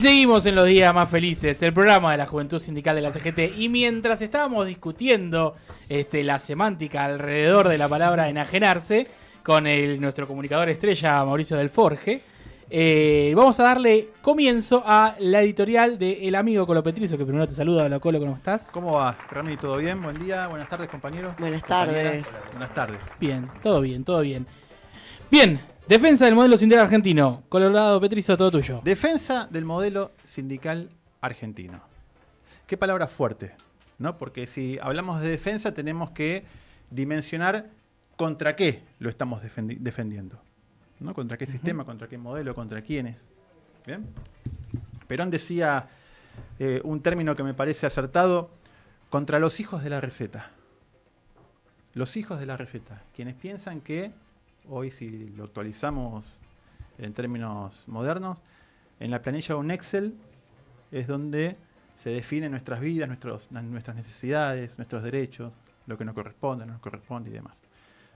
Seguimos en los días más felices, el programa de la Juventud Sindical de la CGT, y mientras estábamos discutiendo la semántica alrededor de la palabra enajenarse con nuestro comunicador estrella Mauricio del Forge, vamos a darle comienzo a la editorial de El Amigo Colo Petrizo, que primero te saluda. Hola Colo, ¿cómo estás? ¿Cómo va, Rami? ¿Todo bien? Buen día, buenas tardes, compañeros. Buenas tardes. Buenas tardes. Bien, todo bien, todo bien. Bien, defensa del modelo sindical argentino. Colorado Petrizo, todo tuyo. Defensa del modelo sindical argentino. Qué palabra fuerte, ¿no? Porque si hablamos de defensa tenemos que dimensionar contra qué lo estamos defendiendo, ¿no? Contra qué sistema, contra qué modelo, contra quiénes. ¿Bien? Perón decía un término que me parece acertado: contra los hijos de la receta. Los hijos de la receta. Quienes piensan que hoy, si lo actualizamos en términos modernos, en la planilla de un Excel es donde se definen nuestras vidas, nuestras necesidades, nuestros derechos, lo que nos corresponde, no nos corresponde y demás.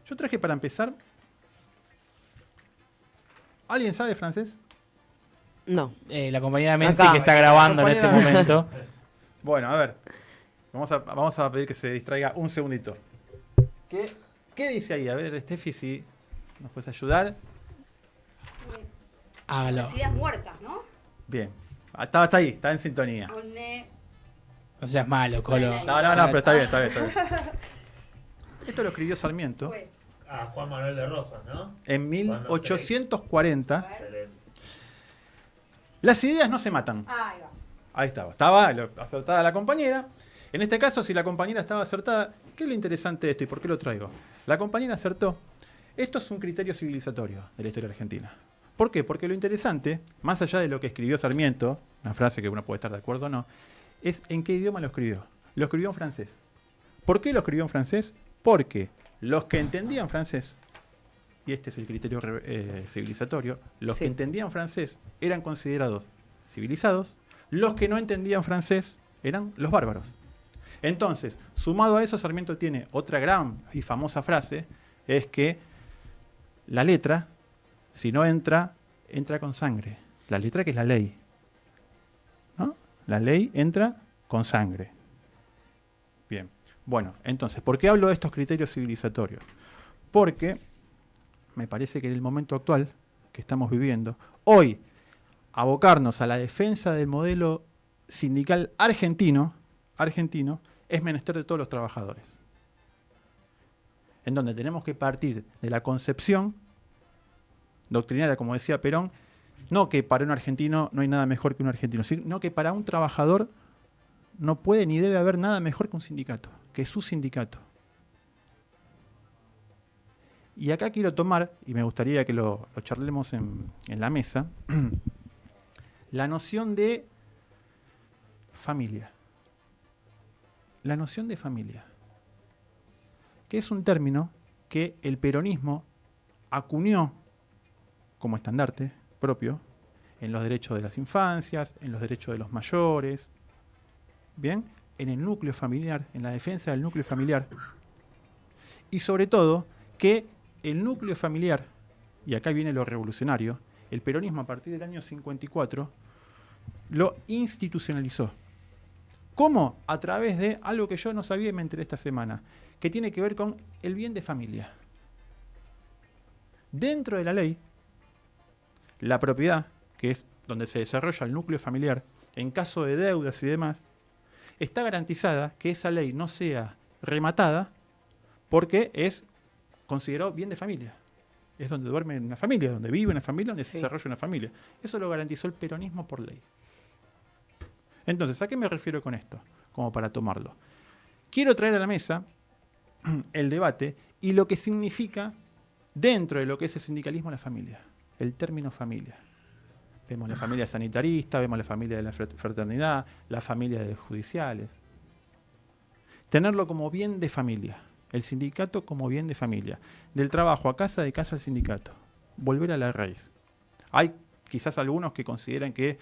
Yo traje para empezar... ¿Alguien sabe francés? No. La compañera Menzi, Acá. que está grabando en este momento. Bueno, a ver. Vamos a pedir que se distraiga un segundito. ¿Qué dice ahí? A ver, Steffi, si nos puedes ayudar. Hágalo. Ideas muertas, ¿no? Bien. Está ahí, está en sintonía. No seas malo, Colo. No, pero está bien. Esto lo escribió Sarmiento Juan Manuel de Rosas, ¿no? en 1840. Excelente. Las ideas no se matan. Ahí va. Ahí estaba acertada la compañera. En este caso, si la compañera estaba acertada, ¿qué es lo interesante de esto y por qué lo traigo? La compañera acertó. Esto es un criterio civilizatorio de la historia argentina. ¿Por qué? Porque lo interesante, más allá de lo que escribió Sarmiento, una frase que uno puede estar de acuerdo o no, es en qué idioma lo escribió. Lo escribió en francés. ¿Por qué lo escribió en francés? Porque los que entendían francés, y este es el criterio civilizatorio, los que entendían francés eran considerados civilizados, los que no entendían francés eran los bárbaros. Entonces, sumado a eso, Sarmiento tiene otra gran y famosa frase, es que la letra, si no entra con sangre. La letra, que es la ley, ¿no? La ley entra con sangre. Bien. Bueno, entonces, ¿por qué hablo de estos criterios civilizatorios? Porque me parece que en el momento actual que estamos viviendo, hoy, abocarnos a la defensa del modelo sindical argentino, es menester de todos los trabajadores. En donde tenemos que partir de la concepción doctrinaria, como decía Perón, no que para un argentino no hay nada mejor que un argentino, sino que para un trabajador no puede ni debe haber nada mejor que un sindicato, que su sindicato. Y acá quiero tomar, y me gustaría que lo charlemos en la mesa, la noción de familia. La noción de familia, que es un término que el peronismo acuñó como estandarte propio en los derechos de las infancias, en los derechos de los mayores, ¿bien? En el núcleo familiar, en la defensa del núcleo familiar, y sobre todo que el núcleo familiar, y acá viene lo revolucionario, el peronismo a partir del año 54 lo institucionalizó. ¿Cómo? A través de algo que yo no sabía y me enteré esta semana, que tiene que ver con el bien de familia. Dentro de la ley, la propiedad, que es donde se desarrolla el núcleo familiar, en caso de deudas y demás, está garantizada que esa ley no sea rematada porque es considerado bien de familia. Es donde duerme una familia, donde vive una familia, donde se desarrolla una familia. Eso lo garantizó el peronismo por ley. Entonces, ¿a qué me refiero con esto? Como para tomarlo. Quiero traer a la mesa el debate y lo que significa dentro de lo que es el sindicalismo la familia. El término familia. Vemos la familia sanitarista, vemos la familia de la fraternidad, la familia de judiciales. Tenerlo como bien de familia. El sindicato como bien de familia. Del trabajo a casa, de casa al sindicato. Volver a la raíz. Hay quizás algunos que consideran que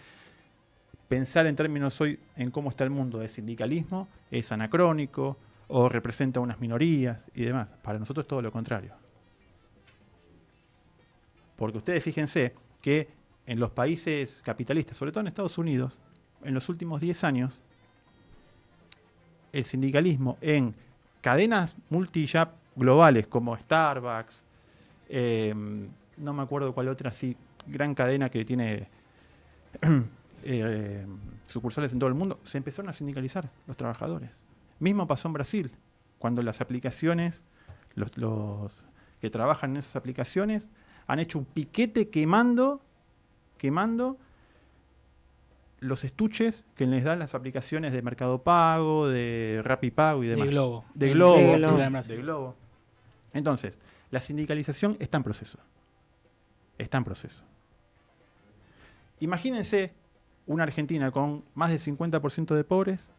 pensar en términos hoy en cómo está el mundo de sindicalismo es anacrónico o representa unas minorías y demás. Para nosotros es todo lo contrario. Porque ustedes fíjense que en los países capitalistas, sobre todo en Estados Unidos, en los últimos 10 años, el sindicalismo en cadenas multi-ya globales como Starbucks, no me acuerdo cuál otra así, gran cadena que tiene sucursales en todo el mundo, se empezaron a sindicalizar los trabajadores. Mismo pasó en Brasil, cuando las aplicaciones, los que trabajan en esas aplicaciones, han hecho un piquete quemando los estuches que les dan las aplicaciones de Mercado Pago, de Rapipago y demás. De Globo. De De Globo. Globo. De Globo. Entonces, la sindicalización está en proceso. Está en proceso. Imagínense una Argentina con más del 50% de pobres,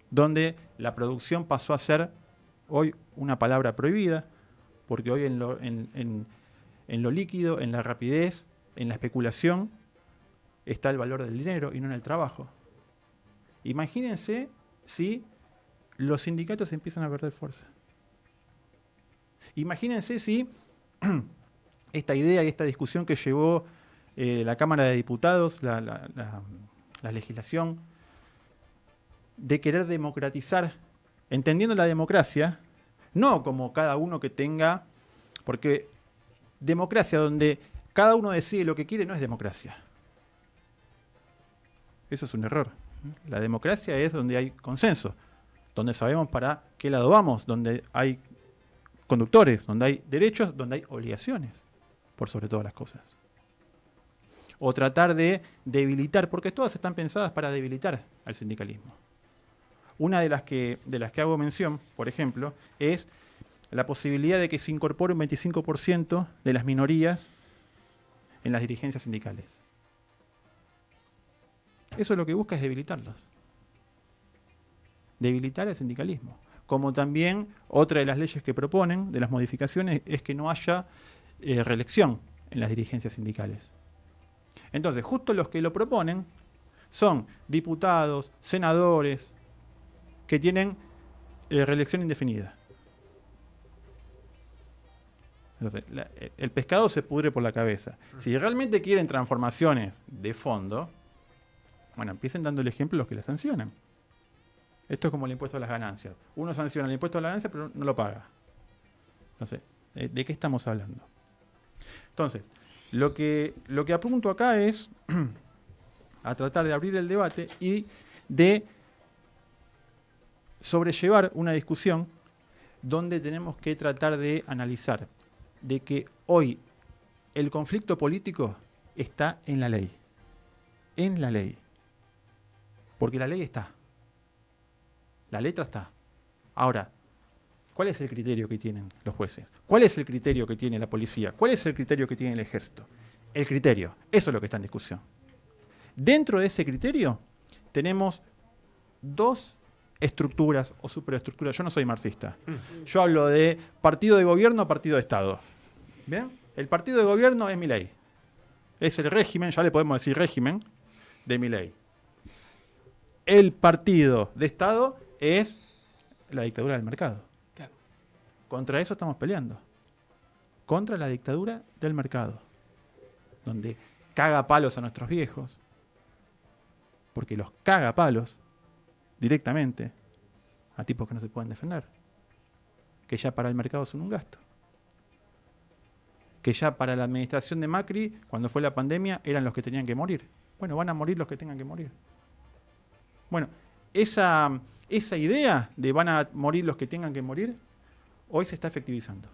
donde la producción pasó a ser hoy una palabra prohibida, porque hoy en lo líquido, en la rapidez, en la especulación, está el valor del dinero y no en el trabajo. Imagínense si los sindicatos empiezan a perder fuerza. Imagínense si esta idea y esta discusión que llevó la Cámara de Diputados, la legislación, de querer democratizar, entendiendo la democracia, no como cada uno que tenga, porque democracia donde cada uno decide lo que quiere no es democracia. Eso es un error. La democracia es donde hay consenso, donde sabemos para qué lado vamos, donde hay conductores, donde hay derechos, donde hay obligaciones, por sobre todas las cosas. O tratar de debilitar, porque todas están pensadas para debilitar al sindicalismo. Una de las que hago mención, por ejemplo, es la posibilidad de que se incorpore un 25% de las minorías en las dirigencias sindicales. Eso lo que busca es debilitarlos. Debilitar el sindicalismo. Como también otra de las leyes que proponen, de las modificaciones, es que no haya reelección en las dirigencias sindicales. Entonces, justo los que lo proponen son diputados, senadores, que tienen reelección indefinida. Entonces, el pescado se pudre por la cabeza. Si realmente quieren transformaciones de fondo, bueno, empiecen dando el ejemplo a los que la sancionan. Esto es como el impuesto a las ganancias. Uno sanciona el impuesto a las ganancias, pero no lo paga. Entonces, ¿de qué estamos hablando? Entonces, lo que apunto acá es a tratar de abrir el debate y de sobrellevar una discusión donde tenemos que tratar de analizar de que hoy el conflicto político está en la ley. En la ley. Porque la ley está. La letra está. Ahora, ¿cuál es el criterio que tienen los jueces? ¿Cuál es el criterio que tiene la policía? ¿Cuál es el criterio que tiene el ejército? El criterio. Eso es lo que está en discusión. Dentro de ese criterio tenemos dos estructuras o superestructuras. Yo no soy marxista. Yo hablo de partido de gobierno, partido de Estado. ¿Bien? El partido de gobierno es Milei. Es el régimen, ya le podemos decir régimen, de Milei. El partido de Estado es la dictadura del mercado. Claro. Contra eso estamos peleando. Contra la dictadura del mercado. Donde caga palos a nuestros viejos. Porque los caga palos directamente a tipos que no se pueden defender. Que ya para el mercado son un gasto. Que ya para la administración de Macri, cuando fue la pandemia, eran los que tenían que morir. Bueno, van a morir los que tengan que morir. Bueno, esa idea de van a morir los que tengan que morir, hoy se está efectivizando.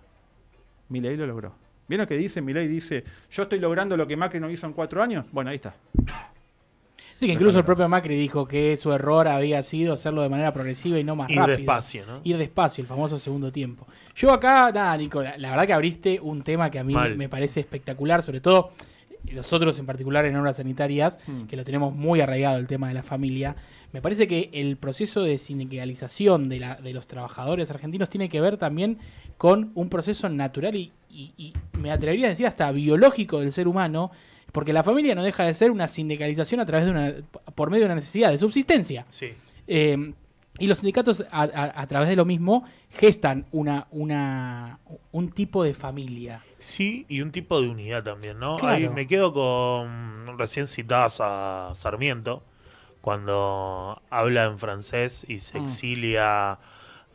Milei lo logró. ¿Vieron que dice? Milei dice, yo estoy logrando lo que Macri no hizo en 4 años. Bueno, ahí está. Sí, que incluso el propio Macri dijo que su error había sido hacerlo de manera progresiva y no más rápido. Ir despacio, ¿no? Ir despacio, el famoso segundo tiempo. Yo acá, nada, Nico, la verdad que abriste un tema que a mí me parece espectacular, sobre todo nosotros en particular en obras sanitarias, que lo tenemos muy arraigado el tema de la familia. Me parece que el proceso de sindicalización de los trabajadores argentinos tiene que ver también con un proceso natural y me atrevería a decir hasta biológico del ser humano, porque la familia no deja de ser una sindicalización a través de por medio de una necesidad de subsistencia. Sí. Y los sindicatos, a través de lo mismo, gestan un tipo de familia. Sí, y un tipo de unidad también, ¿no? Claro. Ahí me quedo con recién citadas a Sarmiento, cuando habla en francés y se exilia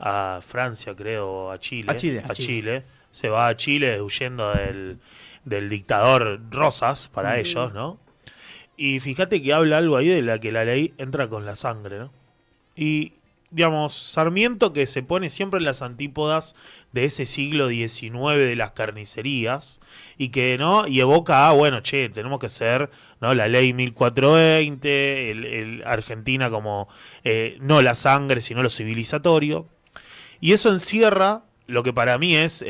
a Francia, creo, a Chile. A Chile. A Chile. Se va a Chile huyendo del dictador Rosas, para ellos, ¿no? Y fíjate que habla algo ahí de la que la ley entra con la sangre, ¿no? Y, digamos, Sarmiento, que se pone siempre en las antípodas de ese siglo XIX de las carnicerías, y que, ¿no? Y evoca, bueno, tenemos que ser, ¿no? La ley 1420, el Argentina como, no la sangre, sino lo civilizatorio. Y eso encierra lo que para mí es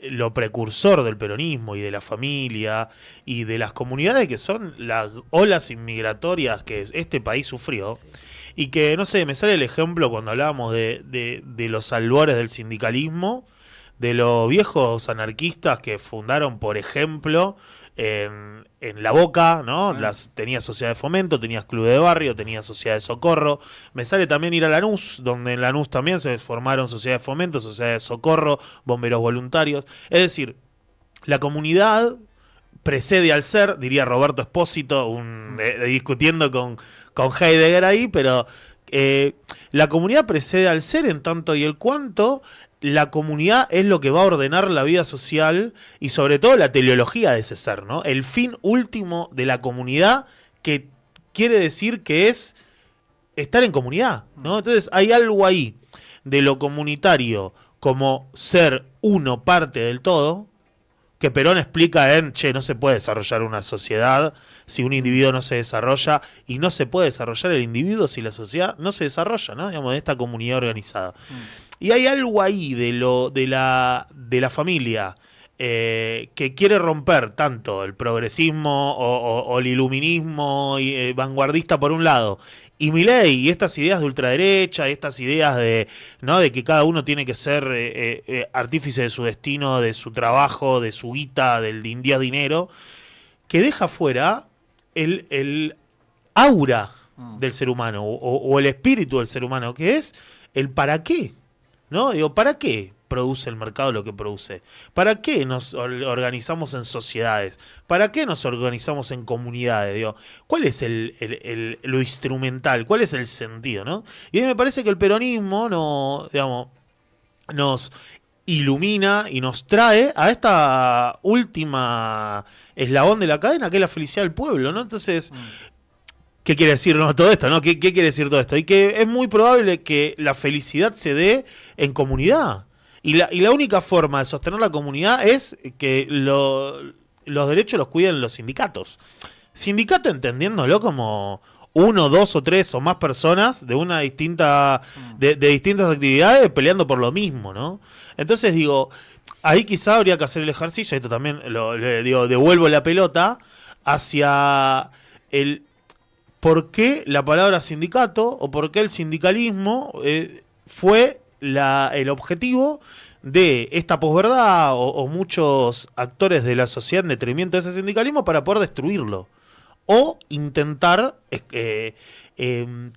lo precursor del peronismo y de la familia y de las comunidades que son las olas inmigratorias que este país sufrió. Y que, no sé, me sale el ejemplo cuando hablábamos de los albores del sindicalismo, de los viejos anarquistas que fundaron, por ejemplo, en La Boca, ¿no? Tenías sociedad de fomento, tenías club de barrio, tenías sociedad de socorro. Me sale también ir a Lanús, donde en Lanús también se formaron sociedad de fomento, sociedad de socorro, bomberos voluntarios. Es decir, la comunidad precede al ser, diría Roberto Espósito, discutiendo con Heidegger ahí, pero la comunidad precede al ser en tanto y el cuanto la comunidad es lo que va a ordenar la vida social y sobre todo la teleología de ese ser, ¿no? El fin último de la comunidad, que quiere decir que es estar en comunidad, ¿no? Entonces hay algo ahí de lo comunitario como ser uno parte del todo, que Perón explica no se puede desarrollar una sociedad si un individuo no se desarrolla, y no se puede desarrollar el individuo si la sociedad no se desarrolla, ¿no? Digamos, de esta comunidad organizada. Y hay algo ahí de la familia que quiere romper tanto el progresismo o el iluminismo vanguardista por un lado, y Milei y estas ideas de ultraderecha, y estas ideas de que cada uno tiene que ser artífice de su destino, de su trabajo, de su guita, del dinero, que deja fuera el aura del ser humano o el espíritu del ser humano, que es el para qué, ¿no? Digo, ¿para qué produce el mercado lo que produce? ¿Para qué nos organizamos en sociedades? ¿Para qué nos organizamos en comunidades? Digo, ¿cuál es lo instrumental? ¿Cuál es el sentido, no? Y a mí me parece que el peronismo nos ilumina y nos trae a esta última eslabón de la cadena, que es la felicidad del pueblo, ¿no? Entonces, ¿qué quiere decir todo esto, no? ¿Qué quiere decir todo esto? Y que es muy probable que la felicidad se dé en comunidad. Y la única forma de sostener la comunidad es que los derechos los cuiden los sindicatos. Sindicato entendiéndolo como 1, 2 o 3 o más personas de una distintas actividades peleando por lo mismo, ¿no? Entonces digo, ahí quizá habría que hacer el ejercicio, esto también devuelvo la pelota hacia el por qué la palabra sindicato o por qué el sindicalismo fue el objetivo de esta posverdad o muchos actores de la sociedad en detrimento de ese sindicalismo para poder destruirlo o intentar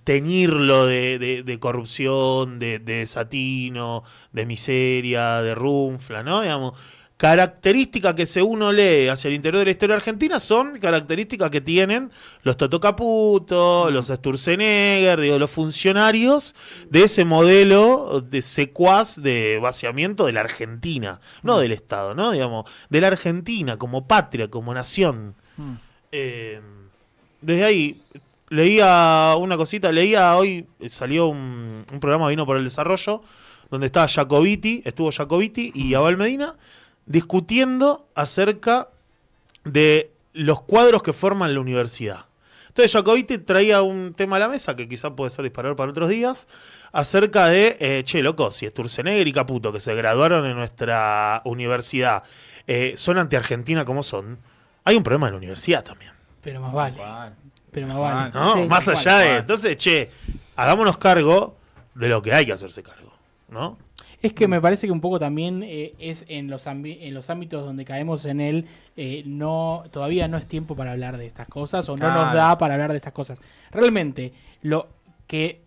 teñirlo de corrupción, de desatino, de miseria, de runfla, ¿no? Digamos, características que según uno lee hacia el interior de la historia argentina son características que tienen los Toto Caputo, los Sturzenegger, los funcionarios de ese modelo de secuaz de vaciamiento de la Argentina, no del Estado, ¿no? Digamos, de la Argentina como patria, como nación. Desde ahí leía una cosita, hoy salió un programa Vino por el Desarrollo, donde estuvo Jacobiti y Abel Medina, discutiendo acerca de los cuadros que forman la universidad. Entonces Jacobiti traía un tema a la mesa, que quizá puede ser disparador para otros días, acerca de, si Sturzenegger y Caputo, que se graduaron en nuestra universidad, son anti-Argentina como son, hay un problema en la universidad también. Pero más vale. Pero más vale. ¿No? Sí. Más allá de... Entonces, hagámonos cargo de lo que hay que hacerse cargo, ¿no? Es que me parece que un poco también es en los ámbitos donde caemos en él, todavía no es tiempo para hablar de estas cosas o no nos da para hablar de estas cosas. Realmente, lo que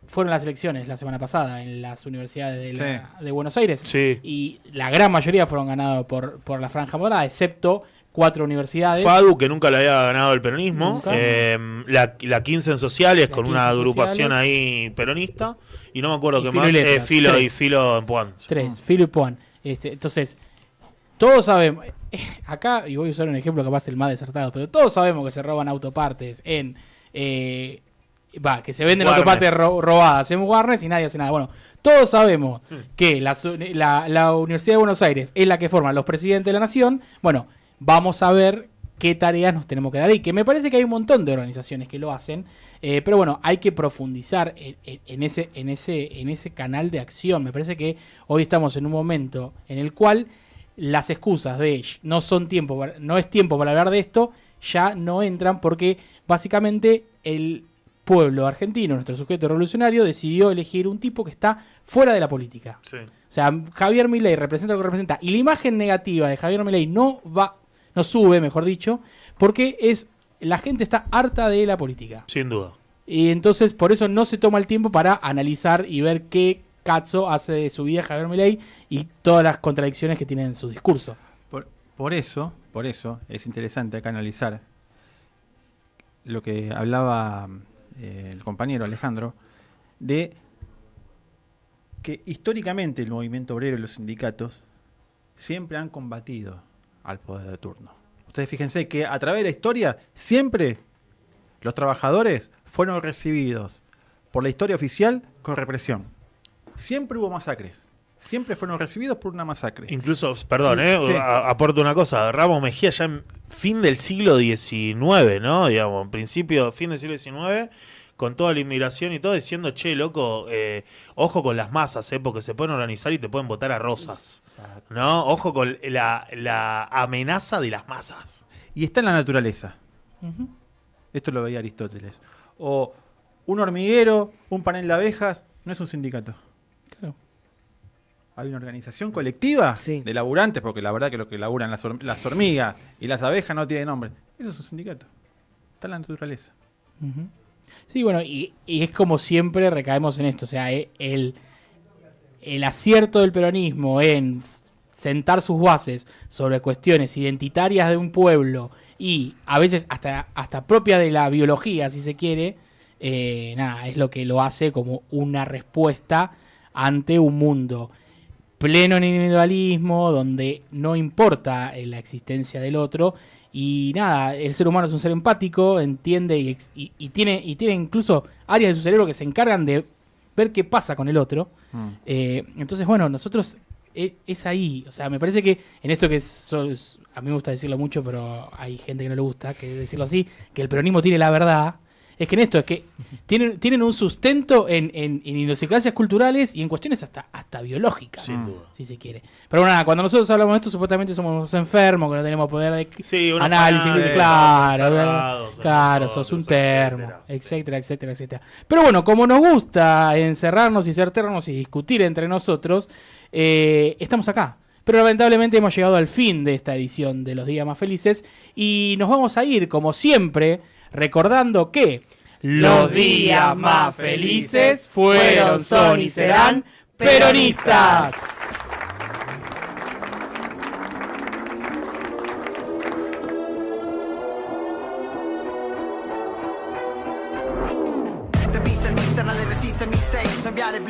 fueron las elecciones la semana pasada en las universidades de Buenos Aires. Sí. Y la gran mayoría fueron ganados por la Franja Morada, excepto 4 universidades. FADU, que nunca le había ganado el peronismo. Nunca. La 15 en Sociales, La con 15 una en agrupación Sociales. ahí peronista. Y no me acuerdo Y qué Filo más. y Letras, Filo 3. y Filo en Puan. 3, Filo y Puan. Entonces, todos sabemos, acá, y voy a usar un ejemplo capaz el más desertado, pero todos sabemos que se roban autopartes que se venden Warnes. autopartes robadas en Warnes y nadie hace nada. Bueno, todos sabemos que la Universidad de Buenos Aires es la que forma los presidentes de la nación. Bueno, vamos a ver qué tareas nos tenemos que dar ahí, que me parece que hay un montón de organizaciones que lo hacen, pero bueno, hay que profundizar en ese canal de acción. Me parece que hoy estamos en un momento en el cual las excusas de no es tiempo para hablar de esto, ya no entran, porque básicamente el pueblo argentino, nuestro sujeto revolucionario, decidió elegir un tipo que está fuera de la política. Sí. O sea, Javier Milei representa lo que representa, y la imagen negativa de Javier Milei no sube, mejor dicho, porque la gente está harta de la política. Sin duda. Y entonces por eso no se toma el tiempo para analizar y ver qué cazzo hace de su vida Javier Milei y todas las contradicciones que tiene en su discurso. Por eso es interesante acá analizar lo que hablaba el compañero Alejandro, de que históricamente el movimiento obrero y los sindicatos siempre han combatido al poder de turno. Ustedes fíjense que a través de la historia siempre los trabajadores fueron recibidos por la historia oficial con represión. Siempre hubo masacres. Siempre fueron recibidos por una masacre. Incluso, perdón, Sí. aporto una cosa. Ramos Mejía ya en fin del siglo XIX, ¿no? Digamos, en principio, fin del siglo XIX, con toda la inmigración y todo, diciendo, che, loco, ojo con las masas, porque se pueden organizar y te pueden votar a rosas. Exacto. ¿No? Ojo con la amenaza de las masas. Y está en la naturaleza. Ujú. Esto lo veía Aristóteles. O un hormiguero, un panel de abejas, no es un sindicato. Claro. Hay una organización colectiva Sí. de laburantes, porque la verdad que lo que laburan las hormigas y las abejas no tiene nombre. Eso es un sindicato. Está en la naturaleza. Ujú. Sí, bueno, y es como siempre recaemos en esto, o sea, el acierto del peronismo en sentar sus bases sobre cuestiones identitarias de un pueblo y a veces hasta propia de la biología, si se quiere, es lo que lo hace como una respuesta ante un mundo pleno en individualismo, donde no importa la existencia del otro. Y el ser humano es un ser empático, entiende y tiene incluso áreas de su cerebro que se encargan de ver qué pasa con el otro. Entonces, bueno, nosotros es ahí. O sea, me parece que en esto a mí me gusta decirlo mucho, pero hay gente que no le gusta que decirlo así, que el peronismo tiene la verdad. Es que en esto, es que tienen un sustento en idiosincrasias culturales y en cuestiones hasta biológicas, Sin duda. si se quiere. Pero bueno, cuando nosotros hablamos de esto, supuestamente somos enfermos, que no tenemos poder de Sí, unos análisis, canales, claro, encerrados, claro, nosotros, sos un termo, etcétera. etcétera. Pero bueno, como nos gusta encerrarnos y ser termos y discutir entre nosotros, estamos acá. Pero lamentablemente hemos llegado al fin de esta edición de Los Días Más Felices y nos vamos a ir, como siempre, recordando que los días más felices fueron, son y serán peronistas.